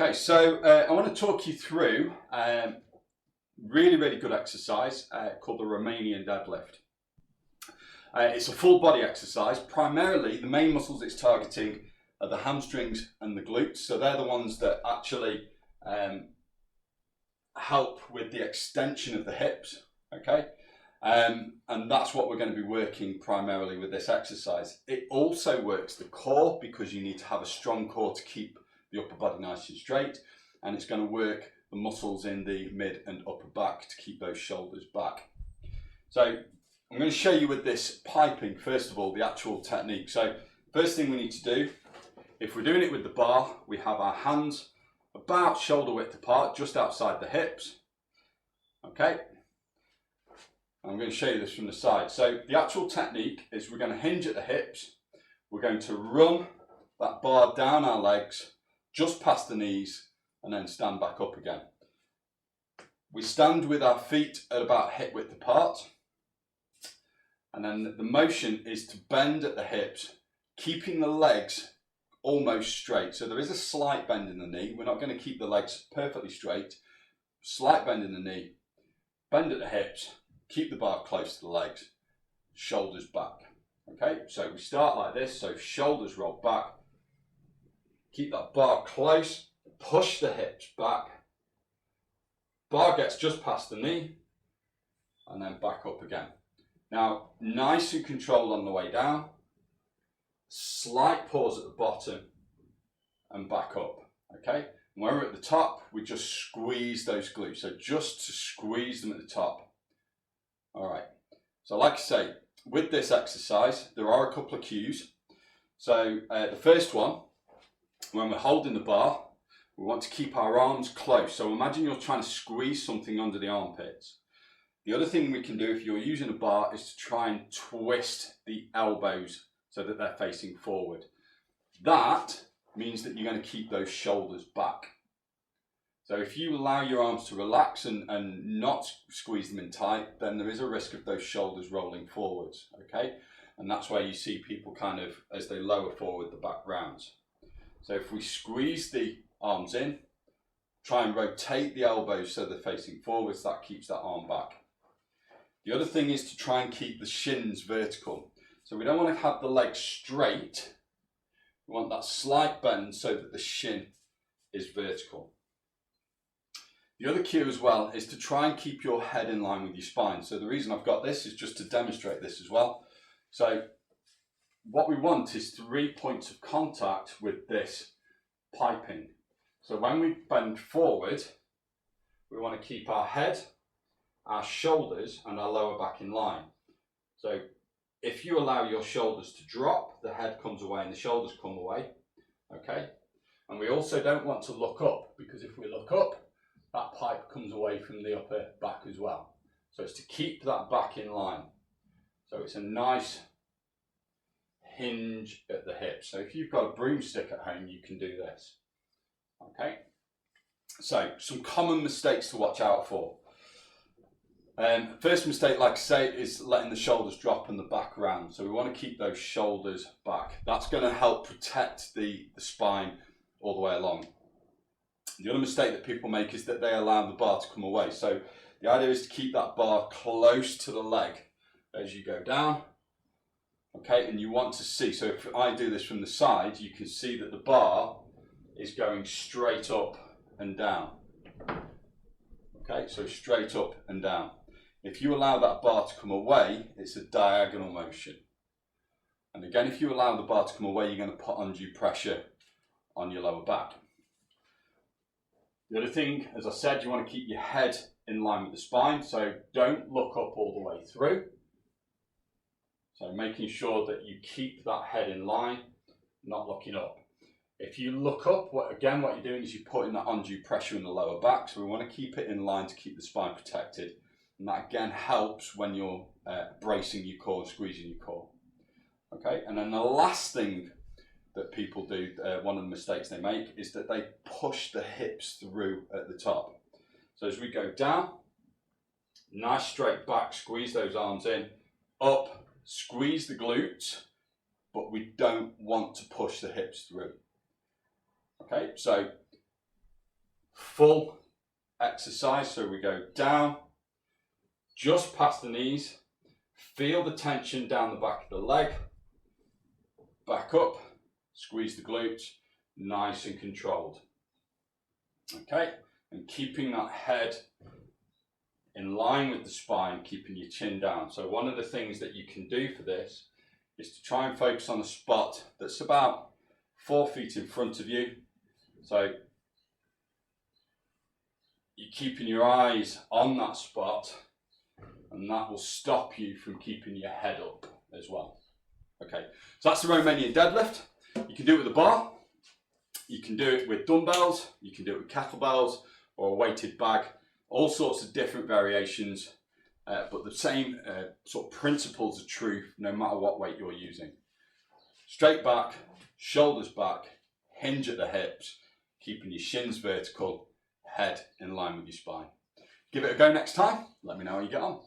Okay, so I want to talk you through really good exercise called the Romanian Deadlift. It's a full body exercise. Primarily, the main muscles it's targeting are the hamstrings and the glutes. So they're the ones that actually help with the extension of the hips, okay? And that's what we're going to be working primarily with this exercise. It also works the core because you need to have a strong core to keep the upper body nice and straight, and it's going to work the muscles in the mid and upper back to keep those shoulders back. So I'm going to show you with this piping, first of all, the actual technique. So first thing we need to do, if we're doing it with the bar, we have our hands about shoulder width apart, just outside the hips. Okay, I'm going to show you this from the side. So the actual technique is we're going to hinge at the hips, we're going to run that bar down our legs, just past the knees, and then stand back up again. We stand with our feet at about hip width apart, and then the motion is to bend at the hips, keeping the legs almost straight. So there is a slight bend in the knee. We're not going to keep the legs perfectly straight. Slight bend in the knee, bend at the hips, keep the bar close to the legs, shoulders back. Okay, so we start like this, so shoulders roll back, keep that bar close, push the hips back, bar gets just past the knee, and then back up again. Now, nice and controlled on the way down, slight pause at the bottom, and back up, okay? And when we're at the top, we just squeeze those glutes, so just to squeeze them at the top. All right, so like I say, with this exercise, there are a couple of cues. So the first one, when we're holding the bar, we want to keep our arms close. So imagine you're trying to squeeze something under the armpits. The other thing we can do if you're using a bar is to try and twist the elbows so that they're facing forward. That means that you're going to keep those shoulders back. So if you allow your arms to relax and not squeeze them in tight, then there is a risk of those shoulders rolling forwards, okay? And that's why you see people kind of, as they lower forward, the back rounds. So if we squeeze the arms in, try and rotate the elbows so they're facing forwards, that keeps that arm back. The other thing is to try and keep the shins vertical. So we don't want to have the leg straight, we want that slight bend so that the shin is vertical. The other cue as well is to try and keep your head in line with your spine. So the reason I've got this is just to demonstrate this as well. So what we want is 3 points of contact with this piping. So when we bend forward, we want to keep our head, our shoulders, and our lower back in line. So if you allow your shoulders to drop, the head comes away and the shoulders come away, okay? And we also don't want to look up, because if we look up, that pipe comes away from the upper back as well. So it's to keep that back in line. So it's a nice hinge at the hips. So if you've got a broomstick at home, you can do this. Okay. So some common mistakes to watch out for. First mistake, like I say, is letting the shoulders drop and the back round. So we want to keep those shoulders back. That's going to help protect the spine all the way along. The other mistake that people make is that they allow the bar to come away. So the idea is to keep that bar close to the leg as you go down. Okay, and you want to see, so if I do this from the side, you can see that the bar is going straight up and down. Okay, so straight up and down. If you allow that bar to come away, it's a diagonal motion. And again, if you allow the bar to come away, you're going to put undue pressure on your lower back. The other thing, as I said, you want to keep your head in line with the spine, so don't look up all the way through. So making sure that you keep that head in line, not looking up. If you look up, what you're doing is you're putting that undue pressure in the lower back, so we want to keep it in line to keep the spine protected. And that again helps when you're bracing your core, squeezing your core. Okay, and then the last thing that people do, one of the mistakes they make, is that they push the hips through at the top. So as we go down, nice straight back, squeeze those arms in, up, squeeze the glutes, but we don't want to push the hips through. Okay, so full exercise. So we go down, just past the knees, feel the tension down the back of the leg, back up, squeeze the glutes, nice and controlled. Okay, and keeping that head in line with the spine, keeping your chin down. So one of the things that you can do for this is to try and focus on a spot that's about 4 feet in front of you. So you're keeping your eyes on that spot, and that will stop you from keeping your head up as well. Okay, so that's the Romanian deadlift. You can do it with a bar, you can do it with dumbbells, you can do it with kettlebells or a weighted bag. All sorts of different variations, but the same sort of principles are true no matter what weight you're using. Straight back, shoulders back, hinge at the hips, keeping your shins vertical, head in line with your spine. Give it a go next time. Let me know how you get on.